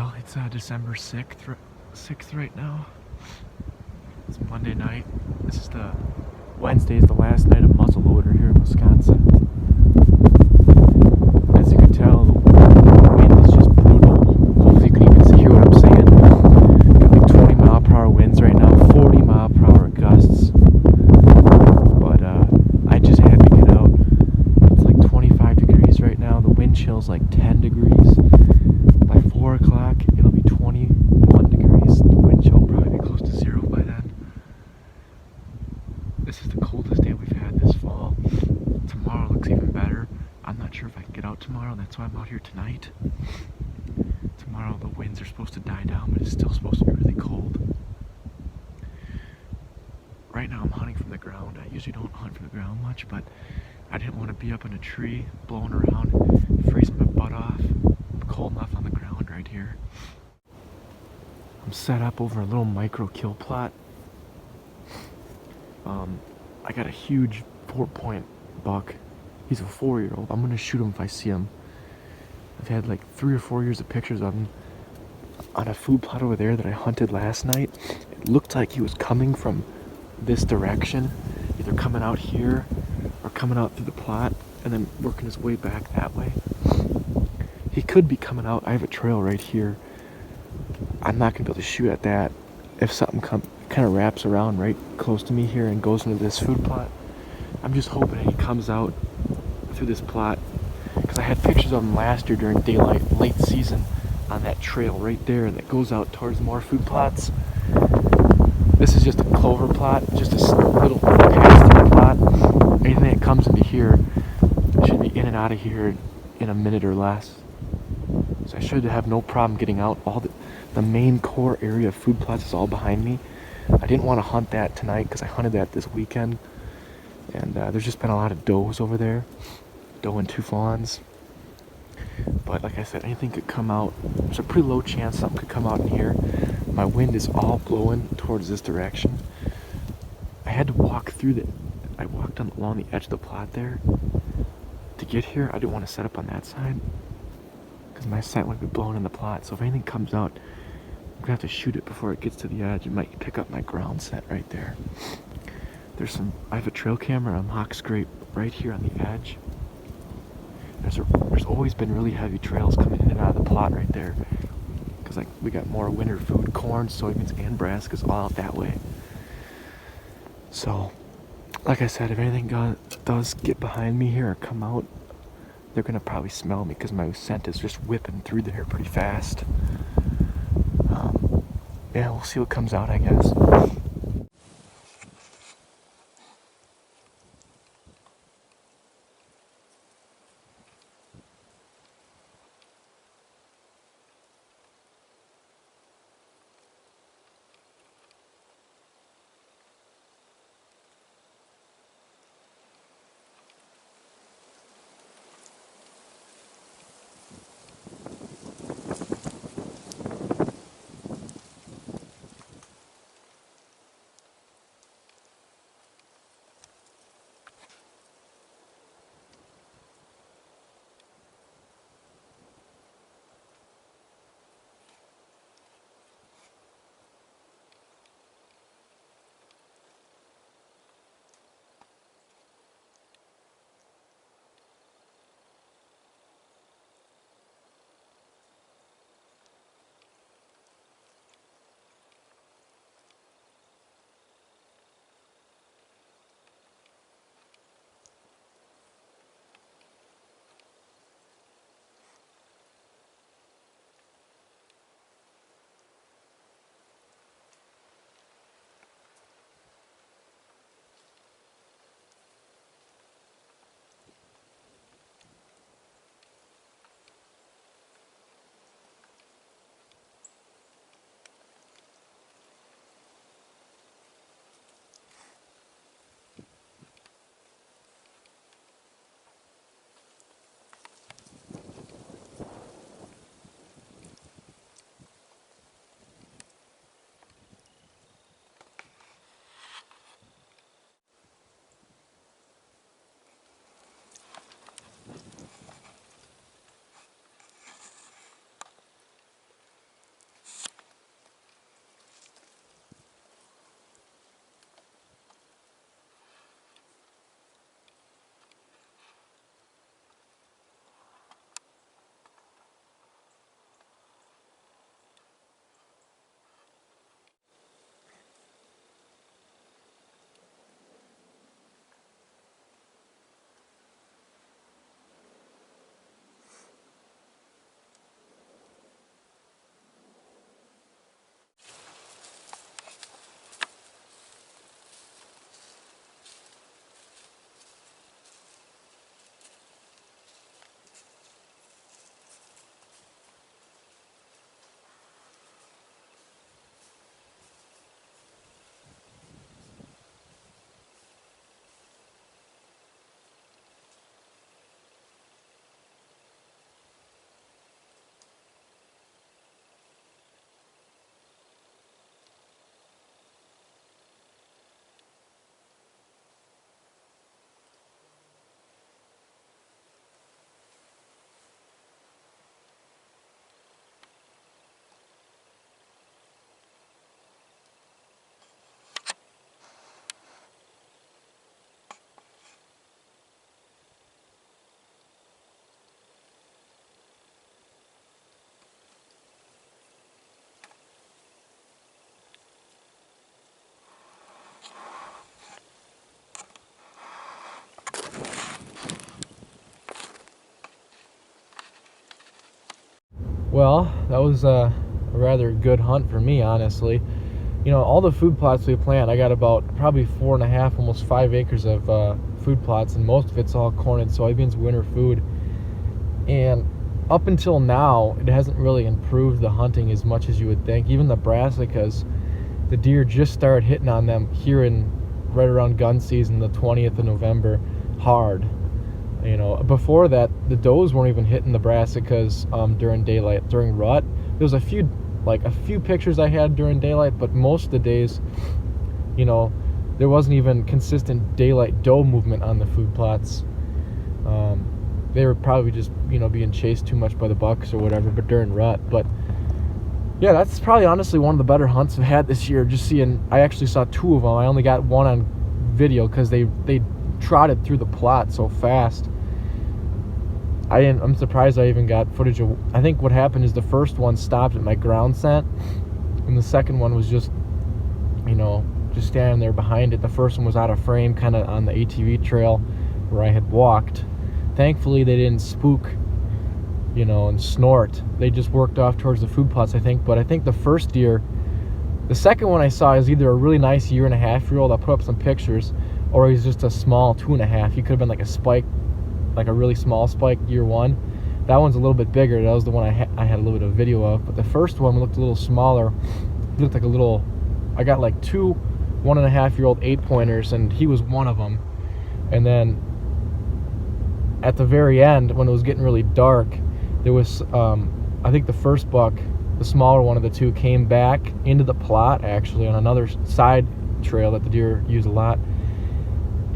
Well, it's December 6th right now. It's Monday night. This is Wednesday is the last night of muzzleloader here in Wisconsin. As you can tell, the wind is just brutal. Hopefully you can even hear what I'm saying. Got like 20 mile per hour winds right now, 40 mile per hour gusts. But I just had to get out. It's like 25 degrees right now. The wind chill's like 10 degrees. By 4 o'clock, it'll be 21 degrees. The wind chill will probably be close to zero by then. This is the coldest day we've had this fall. Tomorrow looks even better. I'm not sure if I can get out tomorrow, that's why I'm out here tonight. Tomorrow the winds are supposed to die down, but it's still supposed to be really cold. Right now I'm hunting from the ground. I usually don't hunt from the ground much, but I didn't want to be up in a tree, blowing around, freezing my butt off. I'm cold enough on the ground right here. I'm set up over a little micro kill plot. I got a huge 4-point buck. He's a 4-year-old. I'm gonna shoot him if I see him. I've had like 3 or 4 years of pictures of him on a food plot over there that I hunted last night. It looked like he was coming from this direction, either coming out here or coming out through the plot and then working his way back that way. He could be coming out. I have a trail right here. I'm not gonna be able to shoot at that if something kind of wraps around right close to me here and goes into this food plot. I'm just hoping that he comes out through this plot, because I had pictures of him last year during daylight, late season, on that trail right there that goes out towards more food plots. This is just a clover plot, just a little pass-through plot. Anything that comes into here should be in and out of here in a minute or less. So I should have no problem getting out. All the main core area of food plots is all behind me. I didn't want to hunt that tonight because I hunted that this weekend, and there's just been a lot of does over there, doe and 2 fawns. But like I said, anything could come out. There's a pretty low chance something could come out in here. My wind is all blowing towards this direction. I had to walk through I walked along the edge of the plot there to get here. I didn't want to set up on that side because my scent would be blown in the plot. So if anything comes out, I'm gonna have to shoot it before it gets to the edge. It might pick up my ground scent right there. I have a trail camera on hawk scrape right here on the edge. There's always been really heavy trails coming in and out of the plot right there, because like we got more winter food, corn, soybeans, and brassicas all out that way. So, like I said, if anything does get behind me here or come out, they're gonna probably smell me because my scent is just whipping through there pretty fast. Yeah, we'll see what comes out, I guess. Well, that was a rather good hunt for me, honestly. You know, all the food plots we plant, I got about probably 4.5, almost 5 acres of food plots, and most of it's all corn and soybeans, winter food. And up until now, it hasn't really improved the hunting as much as you would think. Even the brassicas, the deer just started hitting on them here in right around gun season, the 20th of November, hard. You know, before that, the does weren't even hitting the brassicas during daylight. During rut, there was a few pictures I had during daylight, but most of the days, you know, there wasn't even consistent daylight doe movement on the food plots. They were probably just, you know, being chased too much by the bucks or whatever, but during rut. But yeah, that's probably honestly one of the better hunts I've had this year. Just seeing, I actually saw 2 of them. I only got one on video because they trotted through the plot so fast. I'm surprised I even got footage of. I think what happened is the first one stopped at my ground scent, and the second one was just, you know, just standing there behind it. The first one was out of frame, kind of on the ATV trail where I had walked. Thankfully, they didn't spook, you know, and snort. They just worked off towards the food plots, I think. But I think the first deer, the second one I saw is either a really nice 1.5-year-old. I'll put up some pictures, or he's just a small 2.5. He could have been like a spike, like a really small spike year 1. That one's a little bit bigger. That was the one I had a little bit of video of. But the first one looked a little smaller. He looked like a little. I got like 2 1.5-year-old 8-pointers, and he was one of them. And then at the very end, when it was getting really dark, there was I think the first buck, the smaller one of the 2, came back into the plot actually on another side trail that the deer use a lot,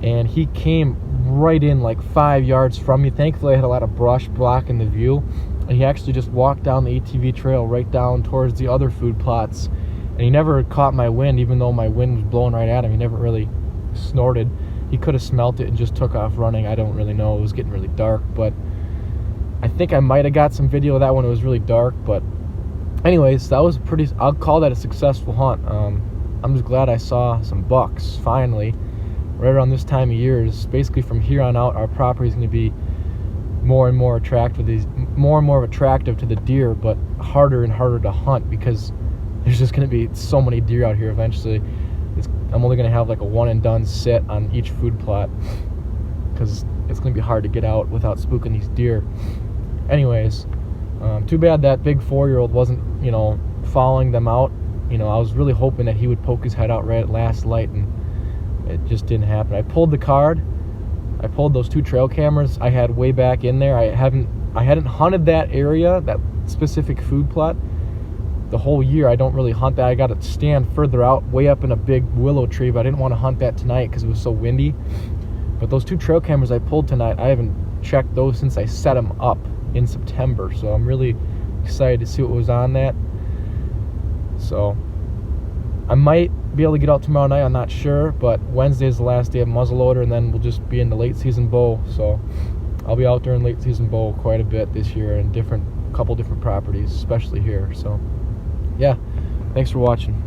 and he came right in like 5 yards from me. Thankfully, I had a lot of brush blocking the view, and he actually just walked down the ATV trail right down towards the other food plots, and he never caught my wind, even though my wind was blowing right at him. He never really snorted. He could have smelt it and just took off running. I don't really know. It was getting really dark, but I think I might have got some video of that when it was really dark. But anyways, that was I'll call that a successful hunt. I'm just glad I saw some bucks finally right around this time of year. Is basically from here on out, our property is going to be more and more attractive to the deer, but harder and harder to hunt because there's just going to be so many deer out here eventually. I'm only going to have like a one and done sit on each food plot because it's going to be hard to get out without spooking these deer. Anyways, too bad that big 4-year-old wasn't, you know, following them out. You know, I was really hoping that he would poke his head out right at last light, and it just didn't happen. I pulled the card. I pulled those 2 trail cameras I had way back in there. I hadn't hunted that area, that specific food plot, the whole year. I don't really hunt that. I got to stand further out, way up in a big willow tree, but I didn't want to hunt that tonight because it was so windy. But those 2 trail cameras I pulled tonight, I haven't checked those since I set them up in September, so I'm really excited to see what was on that. So I might be able to get out tomorrow night, I'm not sure, but Wednesday is the last day of muzzleloader, and then we'll just be in the late season bow. So I'll be out there in late season bow quite a bit this year, and couple different properties, especially here. So yeah, thanks for watching.